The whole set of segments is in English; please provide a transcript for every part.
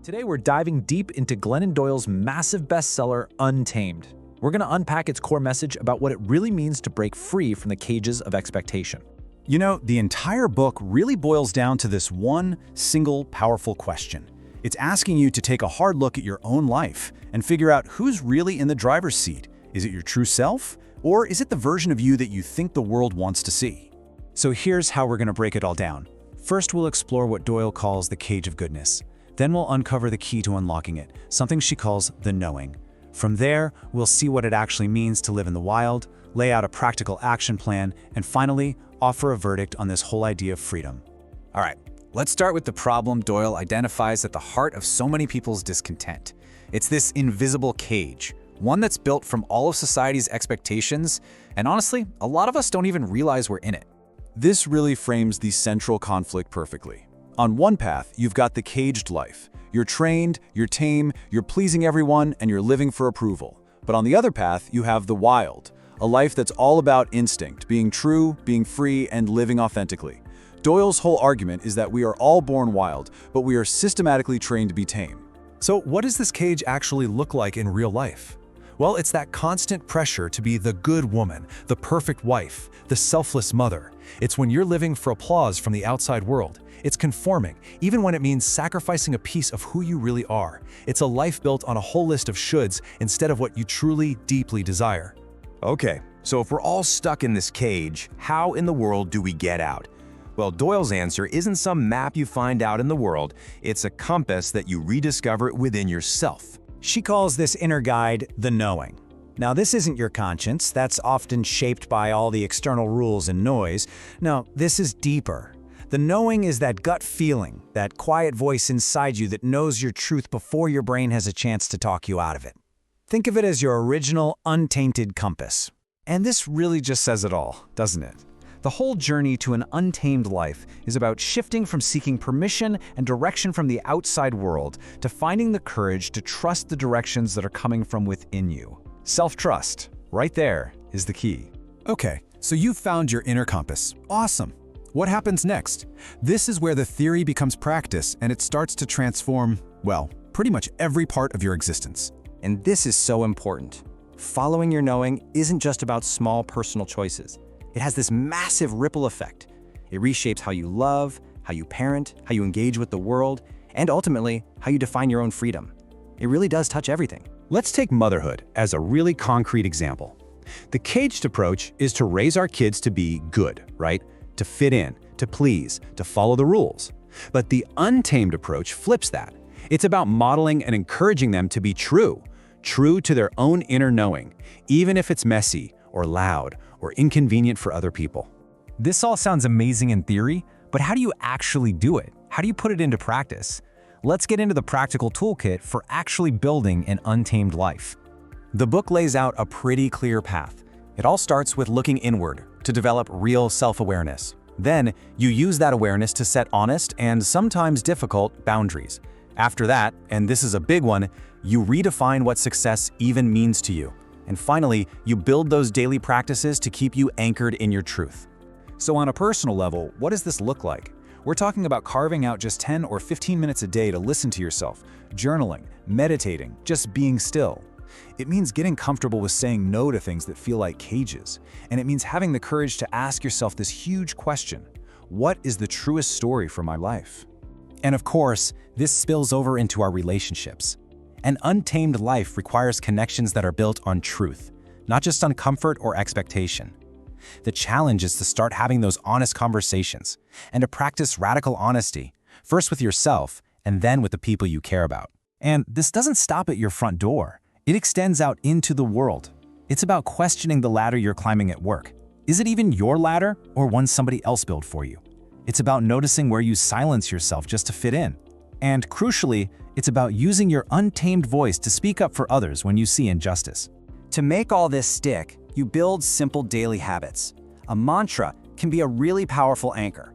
Today we're diving deep into Glennon Doyle's massive bestseller, Untamed. We're going to unpack its core message about what it really means to break free from the cages of expectation. You know, the entire book really boils down to this one single powerful question. It's asking you to take a hard look at your own life and figure out who's really in the driver's seat. Is it your true self, or is it the version of you that you think the world wants to see? So here's how we're going to break it all down. First, we'll explore what Doyle calls the cage of goodness. Then we'll uncover the key to unlocking it, something she calls the knowing. From there, we'll see what it actually means to live in the wild, lay out a practical action plan, and finally, offer a verdict on this whole idea of freedom. All right, let's start with the problem Doyle identifies at the heart of so many people's discontent. It's this invisible cage, one that's built from all of society's expectations, and honestly, a lot of us don't even realize we're in it. This really frames the central conflict perfectly. On one path, you've got the caged life. You're trained, you're tame, you're pleasing everyone, and you're living for approval. But on the other path, you have the wild, a life that's all about instinct, being true, being free, and living authentically. Doyle's whole argument is that we are all born wild, but we are systematically trained to be tame. So what does this cage actually look like in real life? Well, it's that constant pressure to be the good woman, the perfect wife, the selfless mother. It's when you're living for applause from the outside world. It's conforming, even when it means sacrificing a piece of who you really are. It's a life built on a whole list of shoulds instead of what you truly, deeply desire. Okay, so if we're all stuck in this cage, how in the world do we get out? Well, Doyle's answer isn't some map you find out in the world. It's a compass that you rediscover within yourself. She calls this inner guide the knowing. Now, this isn't your conscience. That's often shaped by all the external rules and noise. No, this is deeper. The knowing is that gut feeling, that quiet voice inside you that knows your truth before your brain has a chance to talk you out of it. Think of it as your original, untainted compass. And this really just says it all, doesn't it? The whole journey to an untamed life is about shifting from seeking permission and direction from the outside world to finding the courage to trust the directions that are coming from within you. Self-trust, right there, is the key. Okay, so you've found your inner compass. Awesome. What happens next? This is where the theory becomes practice and it starts to transform, well, pretty much every part of your existence. And this is so important. Following your knowing isn't just about small personal choices. It has this massive ripple effect. It reshapes how you love, how you parent, how you engage with the world, and ultimately, how you define your own freedom. It really does touch everything. Let's take motherhood as a really concrete example. The caged approach is to raise our kids to be good, right? To fit in, to please, to follow the rules. But the untamed approach flips that. It's about modeling and encouraging them to be true to their own inner knowing, even if it's messy or loud or inconvenient for other people. This all sounds amazing in theory, but how do you actually do it? How do you put it into practice? Let's get into the practical toolkit for actually building an untamed life. The book lays out a pretty clear path. It all starts with looking inward to develop real self-awareness. Then, you use that awareness to set honest and sometimes difficult boundaries. After that, and this is a big one, you redefine what success even means to you. And finally, you build those daily practices to keep you anchored in your truth. So on a personal level, what does this look like? We're talking about carving out just 10 or 15 minutes a day to listen to yourself, journaling, meditating, just being still. It means getting comfortable with saying no to things that feel like cages. And it means having the courage to ask yourself this huge question: what is the truest story for my life? And of course, this spills over into our relationships. An untamed life requires connections that are built on truth, not just on comfort or expectation. The challenge is to start having those honest conversations and to practice radical honesty, first with yourself and then with the people you care about. And this doesn't stop at your front door. It extends out into the world. It's about questioning the ladder you're climbing at work. Is it even your ladder or one somebody else built for you? It's about noticing where you silence yourself just to fit in. And crucially, it's about using your untamed voice to speak up for others when you see injustice. To make all this stick, you build simple daily habits. A mantra can be a really powerful anchor.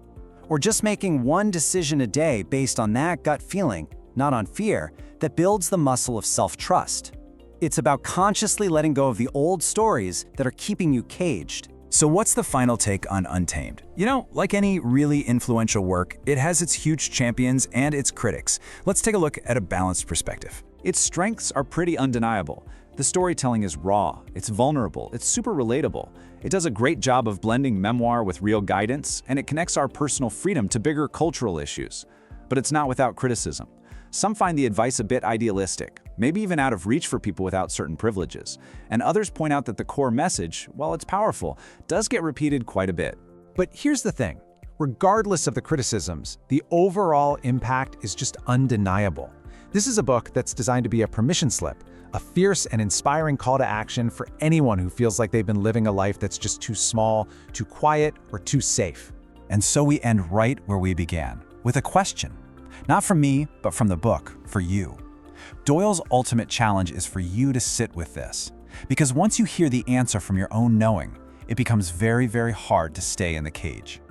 Or just making one decision a day based on that gut feeling, not on fear, that builds the muscle of self-trust. It's about consciously letting go of the old stories that are keeping you caged. So what's the final take on Untamed? You know, like any really influential work, it has its huge champions and its critics. Let's take a look at a balanced perspective. Its strengths are pretty undeniable. The storytelling is raw, it's vulnerable, it's super relatable. It does a great job of blending memoir with real guidance, and it connects our personal freedom to bigger cultural issues. But it's not without criticism. Some find the advice a bit idealistic, maybe even out of reach for people without certain privileges. And others point out that the core message, while it's powerful, does get repeated quite a bit. But here's the thing. Regardless of the criticisms, the overall impact is just undeniable. This is a book that's designed to be a permission slip, a fierce and inspiring call to action for anyone who feels like they've been living a life that's just too small, too quiet, or too safe. And so we end right where we began, with a question. Not from me, but from the book, for you. Doyle's ultimate challenge is for you to sit with this. Because once you hear the answer from your own knowing, it becomes very, very hard to stay in the cage.